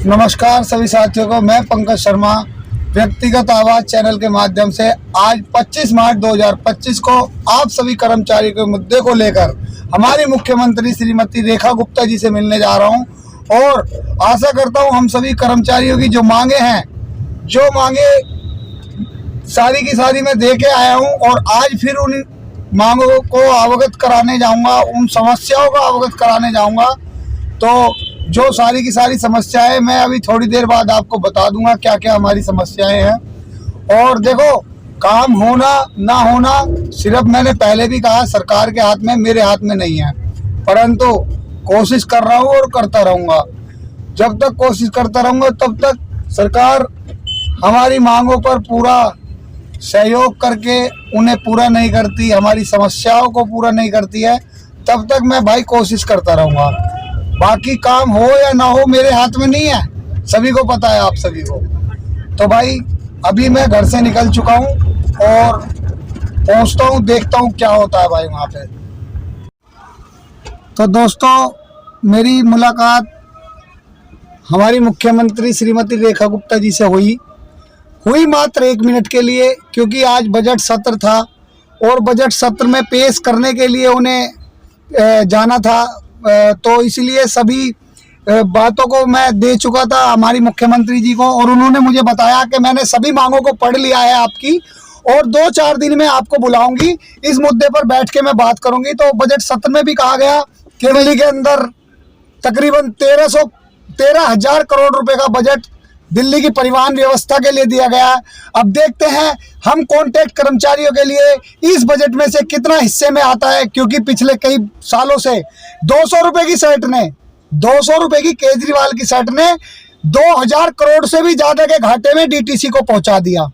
नमस्कार सभी साथियों को, मैं पंकज शर्मा व्यक्तिगत आवाज़ चैनल के माध्यम से आज 25 मार्च 2025 को आप सभी कर्मचारियों के मुद्दे को लेकर हमारी मुख्यमंत्री श्रीमती रेखा गुप्ता जी से मिलने जा रहा हूं और आशा करता हूं हम सभी कर्मचारियों की जो मांगे हैं, जो मांगे सारी की सारी मैं दे के आया हूं और आज फिर उन मांगों को अवगत कराने जाऊंगा, उन समस्याओं को अवगत कराने जाऊंगा। तो जो सारी की सारी समस्याएं मैं अभी थोड़ी देर बाद आपको बता दूंगा क्या क्या हमारी समस्याएं हैं। और देखो, काम होना ना होना सिर्फ मैंने पहले भी कहा सरकार के हाथ में, मेरे हाथ में नहीं है, परंतु कोशिश कर रहा हूँ और करता रहूँगा। जब तक कोशिश करता रहूँगा तब तक सरकार हमारी मांगों पर पूरा सहयोग करके उन्हें पूरा नहीं करती, हमारी समस्याओं को पूरा नहीं करती है, तब तक मैं भाई कोशिश करता रहूँगा। बाकी काम हो या ना हो मेरे हाथ में नहीं है, सभी को पता है, आप सभी को। तो भाई अभी मैं घर से निकल चुका हूँ और पहुँचता हूँ, देखता हूँ क्या होता है भाई वहाँ पे। तो दोस्तों, मेरी मुलाकात हमारी मुख्यमंत्री श्रीमती रेखा गुप्ता जी से हुई मात्र 1 मिनट के लिए, क्योंकि आज बजट सत्र था और बजट सत्र में पेश करने के लिए उन्हें जाना था। तो इसलिए सभी बातों को मैं दे चुका था हमारी मुख्यमंत्री जी को और उन्होंने मुझे बताया कि मैंने सभी मांगों को पढ़ लिया है आपकी और 2-4 दिन में आपको बुलाऊंगी, इस मुद्दे पर बैठ के मैं बात करूंगी। तो बजट सत्र में भी कहा गया कि दिल्ली के अंदर तकरीबन 13,000 करोड़ रुपए का बजट दिल्ली की परिवहन व्यवस्था के लिए दिया गया है। अब देखते हैं हम कॉन्ट्रैक्ट कर्मचारियों के लिए इस बजट में से कितना हिस्से में आता है, क्योंकि पिछले कई सालों से 200 रुपए की शर्ट ने, 200 रुपए की केजरीवाल की शर्ट ने 2,000 करोड़ से भी ज्यादा के घाटे में डीटीसी को पहुंचा दिया।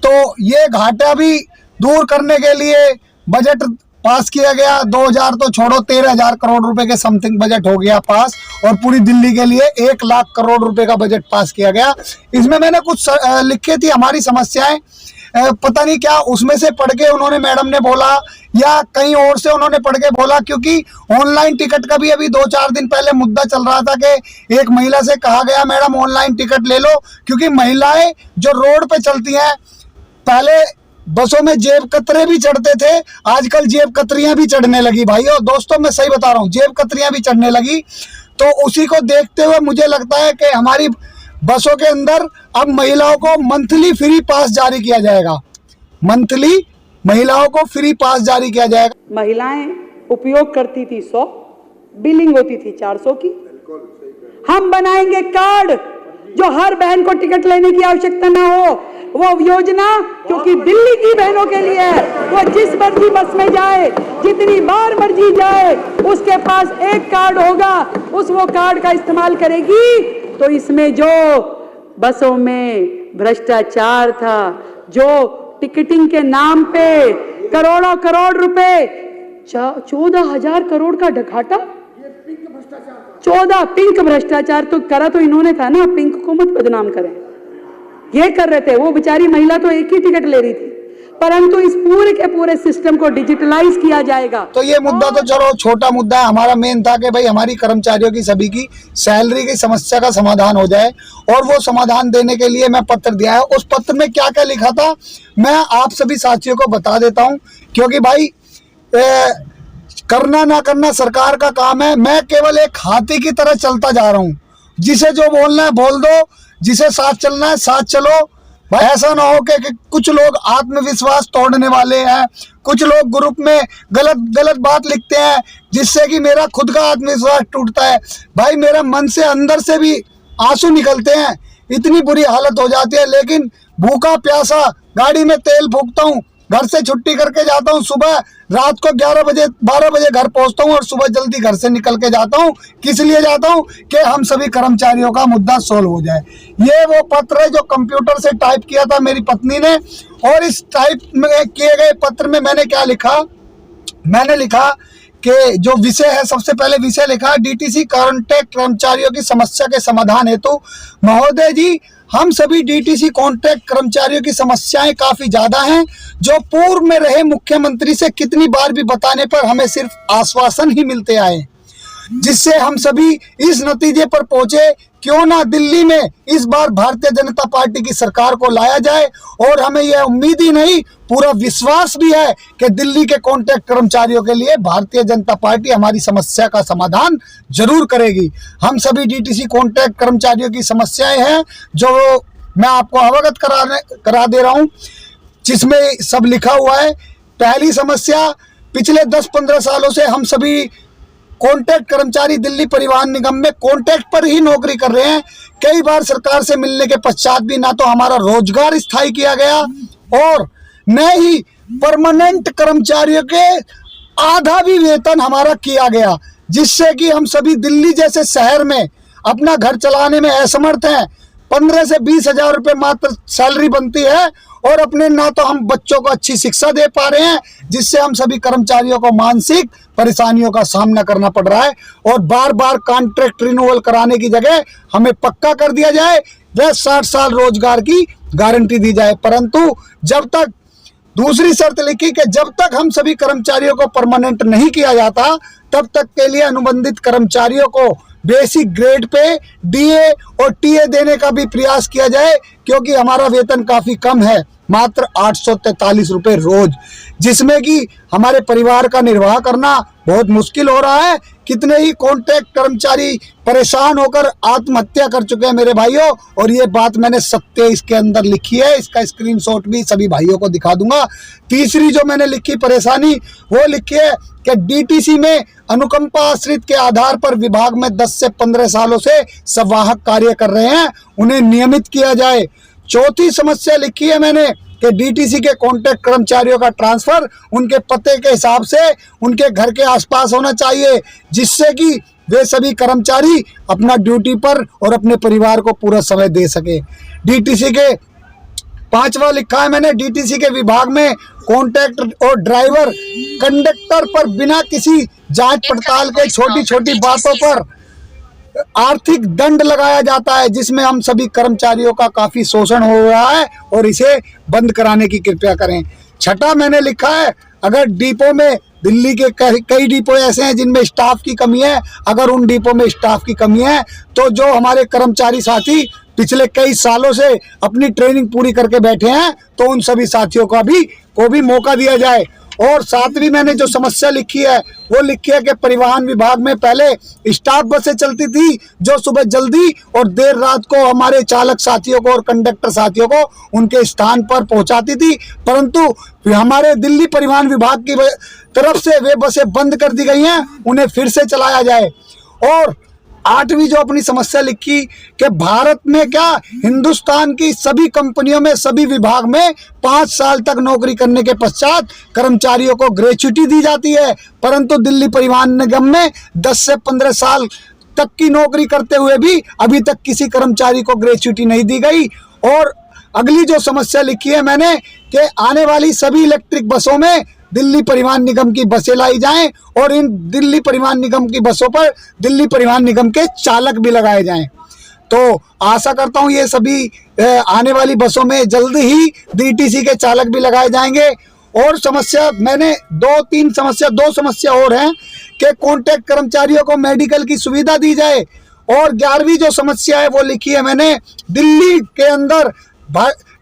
तो ये घाटा भी दूर करने के लिए बजट पास किया गया। 2,000 तो छोड़ो, 13,000 करोड़ रुपए के समथिंग बजट हो गया पास और पूरी दिल्ली के लिए 1 लाख करोड़ रुपए का बजट पास किया गया। इसमें मैंने कुछ लिखी थी हमारी समस्याएं, पता नहीं क्या उसमें से पढ़ के उन्होंने, मैडम ने बोला या कहीं और से उन्होंने पढ़ के बोला, क्योंकि ऑनलाइन टिकट का भी अभी 2-4 दिन पहले मुद्दा चल रहा था कि एक महिला से कहा गया मैडम ऑनलाइन टिकट ले लो, क्योंकि महिलाएं जो रोड पे चलती हैं, पहले बसों में जेब कतरे भी चढ़ते थे, आजकल जेब कतरियां भी चढ़ने लगी भाई। और दोस्तों मैं सही बता रहा हूँ, जेब कतरियां भी चढ़ने लगी। तो उसी को देखते हुए मुझे लगता है कि हमारी बसों के अंदर अब महिलाओं को मंथली फ्री पास जारी किया जाएगा, मंथली महिलाओं को फ्री पास जारी किया जाएगा। महिलाएं उपयोग करती थी 100, बिलिंग होती थी 400 की। हम बनाएंगे कार्ड जो हर बहन को टिकट लेने की आवश्यकता ना हो, वो योजना क्योंकि दिल्ली की बहनों के लिए है। वो जिस मर्जी बस में जाए, जितनी बार मर्जी जाए, उसके पास एक कार्ड होगा, वो कार्ड का इस्तेमाल करेगी। तो इसमें जो बसों में भ्रष्टाचार था, जो टिकटिंग के नाम पे करोड़ों करोड़ रुपए, 14,000 करोड़ का घाटा, 14 पिंक भ्रष्टाचार तो करा तो इन्होंने था ना, पिंक को मत बदनाम करें, ये कर रहे थे। वो बेचारी महिला तो एक ही टिकट ले रही थी, परंतु इस पूरे के पूरे सिस्टम को डिजिटलाइज किया जाएगा। तो ये मुद्दा तो चलो छोटा मुद्दा है, हमारा मेन था कि भाई हमारी कर्मचारियों की सभी की सैलरी की समस्या का समाधान हो जाए और वो समाधान देने के लिए मैं पत्र दिया है। उस पत्र में क्या क्या लिखा था मैं आप सभी साथियों को बता देता हूँ, क्योंकि भाई करना ना करना सरकार का काम है। मैं केवल एक हाथी की तरह चलता जा रहा हूँ, जिसे जो बोलना है बोल दो, जिसे साथ चलना है साथ चलो भाई। ऐसा ना हो कि कुछ लोग आत्मविश्वास तोड़ने वाले हैं, कुछ लोग ग्रुप में गलत बात लिखते हैं जिससे कि मेरा खुद का आत्मविश्वास टूटता है। भाई मेरा मन से अंदर से भी आंसू निकलते हैं, इतनी बुरी हालत हो जाती है। लेकिन भूखा प्यासा गाड़ी में तेल फूकता हूँ, घर से छुट्टी करके जाता हूँ, सुबह रात को 12 बजे घर पहुंचता हूँ और सुबह जल्दी घर से निकल के जाता हूँ। किस लिए जाता हूँ कि हम सभी कर्मचारियों का मुद्दा सोल्व हो जाए। ये वो पत्र है जो कंप्यूटर से टाइप किया था मेरी पत्नी ने, और इस टाइप में किए गए पत्र में मैंने क्या लिखा, मैंने लिखा कि जो विषय है, सबसे पहले विषय लिखा डीटीसी कॉन्ट्रैक्ट कर्मचारियों की समस्या के समाधान हेतु। महोदय जी, हम सभी डीटीसी कॉन्ट्रैक्ट कर्मचारियों की समस्याएं काफी ज्यादा हैं, जो पूर्व में रहे मुख्यमंत्री से कितनी बार भी बताने पर हमें सिर्फ आश्वासन ही मिलते आए। जिससे हम सभी इस नतीजे पर पहुंचे, क्यों ना दिल्ली में इस बार भारतीय जनता पार्टी की सरकार को लाया जाए। और हमें यह उम्मीद ही नहीं, पूरा विश्वास भी है कि दिल्ली के कॉन्ट्रैक्ट कर्मचारियों के लिए भारतीय जनता पार्टी हमारी समस्या का समाधान जरूर करेगी। हम सभी डीटीसी कॉन्ट्रैक्ट कर्मचारियों की समस्याएं हैं जो मैं आपको अवगत करा दे रहा हूं, जिसमें सब लिखा हुआ है। पहली समस्या, पिछले 10-15 सालों से हम सभी कॉन्ट्रैक्ट कर्मचारी दिल्ली परिवहन निगम में कॉन्ट्रैक्ट पर ही नौकरी कर रहे हैं। कई बार सरकार से मिलने के पश्चात भी ना तो हमारा रोजगार स्थायी किया गया और न ही परमानेंट कर्मचारियों के आधा भी वेतन हमारा किया गया, जिससे कि हम सभी दिल्ली जैसे शहर में अपना घर चलाने में असमर्थ हैं। 15 से 20 हजार रुपये मात्र सैलरी बनती है और अपने ना तो हम बच्चों को अच्छी शिक्षा दे पा रहे हैं, जिससे हम सभी कर्मचारियों को मानसिक परेशानियों का सामना करना पड़ रहा है। और बार बार कॉन्ट्रैक्ट रिन्यूअल कराने की जगह हमें पक्का कर दिया जाए या 60 साल रोजगार की गारंटी दी जाए, परंतु जब तक दूसरी शर्त लिखी कि जब तक हम सभी कर्मचारियों को परमानेंट नहीं किया जाता, तब तक के लिए अनुबंधित कर्मचारियों को बेसिक ग्रेड पे डीए और टीए देने का भी प्रयास किया जाए, क्योंकि हमारा वेतन काफ़ी कम है, मात्र 843 रुपये रोज, जिसमें कि हमारे परिवार का निर्वाह करना बहुत मुश्किल हो रहा है। कितने ही कॉन्ट्रैक्ट कर्मचारी परेशान होकर आत्महत्या कर चुके हैं मेरे भाइयों, और ये बात मैंने सत्य इसके अंदर लिखी है, इसका स्क्रीनशॉट भी सभी भाइयों को दिखा दूंगा। तीसरी जो मैंने लिखी परेशानी, वो लिखी है कि डीटीसी में अनुकंपा आश्रित के आधार पर विभाग में 10 से 15 सालों से संवाहक कार्य कर रहे हैं, उन्हें नियमित किया जाए। चौथी समस्या लिखी है मैंने कि डीटीसी के कॉन्ट्रैक्ट कर्मचारियों का ट्रांसफर उनके पते के हिसाब से उनके घर के आसपास होना चाहिए, जिससे कि वे सभी कर्मचारी अपना ड्यूटी पर और अपने परिवार को पूरा समय दे सके। डीटीसी के पांचवा लिखा है मैंने, डीटीसी के विभाग में कॉन्ट्रैक्टर और ड्राइवर कंडक्टर पर बिना किसी जांच पड़ताल के छोटी छोटी बातों पर आर्थिक दंड लगाया जाता है, जिसमें हम सभी कर्मचारियों का काफी शोषण हो रहा है और इसे बंद कराने की कृपया करें। छठा मैंने लिखा है, अगर डिपो में दिल्ली के कई डिपो ऐसे हैं जिनमें स्टाफ की कमी है, अगर उन डिपो में स्टाफ की कमी है तो जो हमारे कर्मचारी साथी पिछले कई सालों से अपनी ट्रेनिंग पूरी करके बैठे हैं, तो उन सभी साथियों का को भी मौका दिया जाए। और सातवीं मैंने जो समस्या लिखी है वो लिखी है कि परिवहन विभाग में पहले स्टाफ बसें चलती थी जो सुबह जल्दी और देर रात को हमारे चालक साथियों को और कंडक्टर साथियों को उनके स्थान पर पहुंचाती थी, परंतु हमारे दिल्ली परिवहन विभाग की तरफ से वे बसें बंद कर दी गई हैं, उन्हें फिर से चलाया जाए। और आठवीं जो अपनी समस्या लिखी कि भारत में क्या हिंदुस्तान की सभी कंपनियों में सभी विभाग में 5 साल तक नौकरी करने के पश्चात कर्मचारियों को ग्रेच्युटी दी जाती है, परंतु दिल्ली परिवहन निगम में 10 से 15 साल तक की नौकरी करते हुए भी अभी तक किसी कर्मचारी को ग्रेच्युटी नहीं दी गई। और अगली जो समस्या लिखी है मैंने कि आने वाली सभी इलेक्ट्रिक बसों में दिल्ली परिवहन निगम की बसें लाई जाएं और इन दिल्ली परिवहन निगम की बसों पर दिल्ली परिवहन निगम के चालक भी लगाए जाएं। तो आशा करता हूं ये सभी आने वाली बसों में जल्द ही डीटीसी के चालक भी लगाए जाएंगे। और समस्या मैंने दो समस्या और हैं कि कॉन्ट्रैक्ट कर्मचारियों को मेडिकल की सुविधा दी जाए। और 11वीं जो समस्या है वो लिखी है मैंने, दिल्ली के अंदर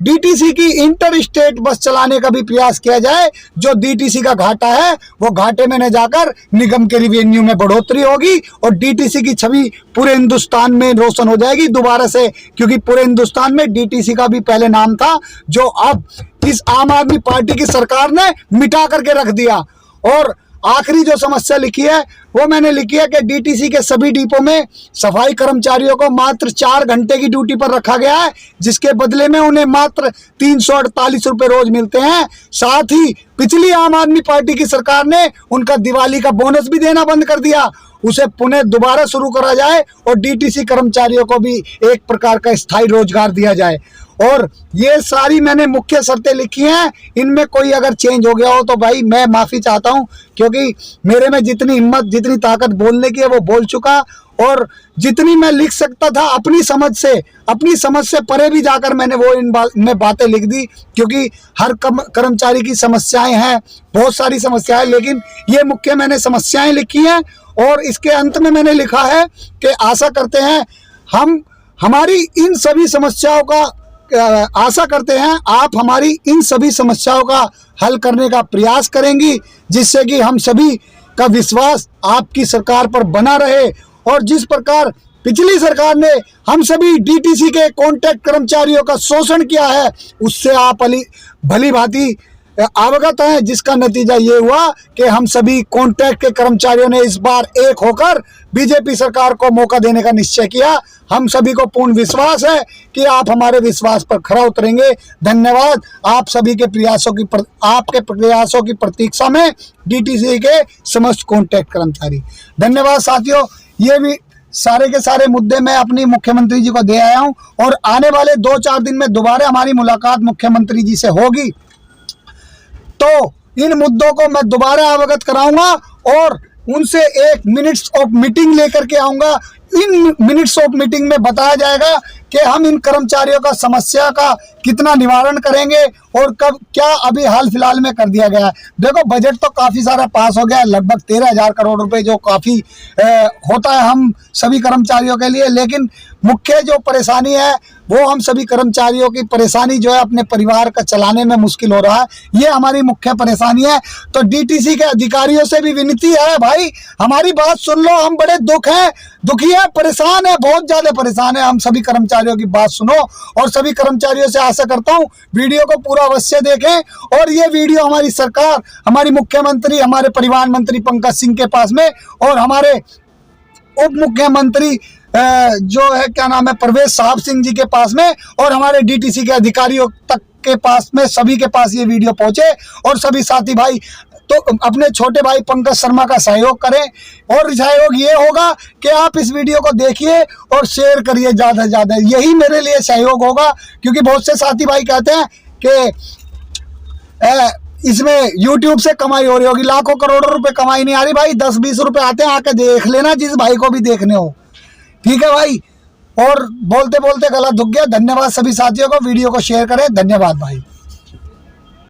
डीटीसी की इंटर स्टेट बस चलाने का भी प्रयास किया जाए। जो डीटीसी का घाटा है वो घाटे में न जाकर निगम के रेवेन्यू में बढ़ोतरी होगी और डीटीसी की छवि पूरे हिंदुस्तान में रोशन हो जाएगी दोबारा से, क्योंकि पूरे हिंदुस्तान में डीटीसी का भी पहले नाम था जो अब इस आम आदमी पार्टी की सरकार ने मिटा करके रख दिया। और आखिरी जो समस्या लिखी है वो मैंने लिखी है कि डीटीसी के सभी डिपो में सफाई कर्मचारियों को मात्र 4 घंटे की ड्यूटी पर रखा गया है, जिसके बदले में उन्हें मात्र 348 रुपये रोज मिलते हैं। साथ ही पिछली आम आदमी पार्टी की सरकार ने उनका दिवाली का बोनस भी देना बंद कर दिया, उसे पुनः दोबारा शुरू करा जाए और डीटीसी कर्मचारियों को भी एक प्रकार का स्थायी रोजगार दिया जाए। और ये सारी मैंने मुख्य शर्तें लिखी हैं, इनमें कोई अगर चेंज हो गया हो तो भाई मैं माफ़ी चाहता हूं, क्योंकि मेरे में जितनी हिम्मत जितनी ताकत बोलने की है वो बोल चुका, और जितनी मैं लिख सकता था अपनी समझ से परे भी जाकर मैंने वो में बातें लिख दी, क्योंकि हर कर्मचारी की समस्याएं हैं, बहुत सारी समस्याएं, लेकिन ये मुख्य मैंने समस्याएं लिखी हैं। और इसके अंत में मैंने लिखा है कि आशा करते हैं हम हमारी इन सभी समस्याओं का आशा करते हैं आप हमारी इन सभी समस्याओं का हल करने का प्रयास करेंगी, जिससे कि हम सभी का विश्वास आपकी सरकार पर बना रहे। और जिस प्रकार पिछली सरकार ने हम सभी डीटीसी के कॉन्ट्रैक्ट कर्मचारियों का शोषण किया है, उससे आप भली भांति अवगत हैं, जिसका नतीजा ये हुआ कि हम सभी कॉन्ट्रैक्ट के कर्मचारियों ने इस बार एक होकर बीजेपी सरकार को मौका देने का निश्चय किया। हम सभी को पूर्ण विश्वास है कि आप हमारे विश्वास पर खरा उतरेंगे। धन्यवाद। आप सभी के आपके प्रयासों की प्रतीक्षा में डीटीसी के समस्त कॉन्ट्रैक्ट कर्मचारी। धन्यवाद साथियों। ये भी सारे के सारे मुद्दे मैं अपनी मुख्यमंत्री जी को दे आया हूँ और आने वाले 2-4 दिन में दोबारा हमारी मुलाकात मुख्यमंत्री जी से होगी, तो इन मुद्दों को मैं दोबारा अवगत कराऊंगा और उनसे 1 मिनट्स ऑफ मीटिंग लेकर के आऊंगा। इन मिनट्स ऑफ मीटिंग में बताया जाएगा कि हम इन कर्मचारियों का समस्या का कितना निवारण करेंगे और कब क्या अभी हाल फिलहाल में कर दिया गया है। देखो बजट तो काफ़ी सारा पास हो गया है, लगभग 13,000 करोड़ रुपए, जो काफ़ी होता है हम सभी कर्मचारियों के लिए। लेकिन मुख्य जो परेशानी है वो हम सभी कर्मचारियों की परेशानी जो है अपने परिवार का चलाने में मुश्किल हो रहा है, ये हमारी मुख्य परेशानी है। तो डीटीसी के अधिकारियों से भी विनती है, भाई हमारी बात सुन लो, हम बड़े दुखी है, परेशान है, बहुत ज़्यादा परेशान है। हम सभी कर्मचारियों की बात सुनो और सभी कर्मचारियों से आशा करता हूँ वीडियो को पूरा अवश्य देखें। और ये वीडियो हमारी सरकार, हमारी मुख्यमंत्री, हमारे परिवहन मंत्री पंकज सिंह के पास में और हमारे उप मुख्यमंत्री जो है क्या नाम है परवेज साहब सिंह जी के पास में और हमारे डीटीसी के अधिकारियों तक के पास में, सभी के पास ये वीडियो पहुंचे। और सभी साथी भाई तो अपने छोटे भाई पंकज शर्मा का सहयोग करें और सहयोग ये होगा कि आप इस वीडियो को देखिए और शेयर करिए ज़्यादा से ज़्यादा, यही मेरे लिए सहयोग होगा। क्योंकि बहुत से साथी भाई कहते हैं कि इसमें YouTube से कमाई हो रही होगी, लाखों करोड़ों रुपए कमाई नहीं आ रही। भाई 10-20 रुपए आते हैं, आके देख लेना, जिस भाई को भी देखने हो। ठीक है भाई। और बोलते बोलते गला दुख गया। धन्यवाद सभी साथियों को, वीडियो को शेयर करें। धन्यवाद भाई।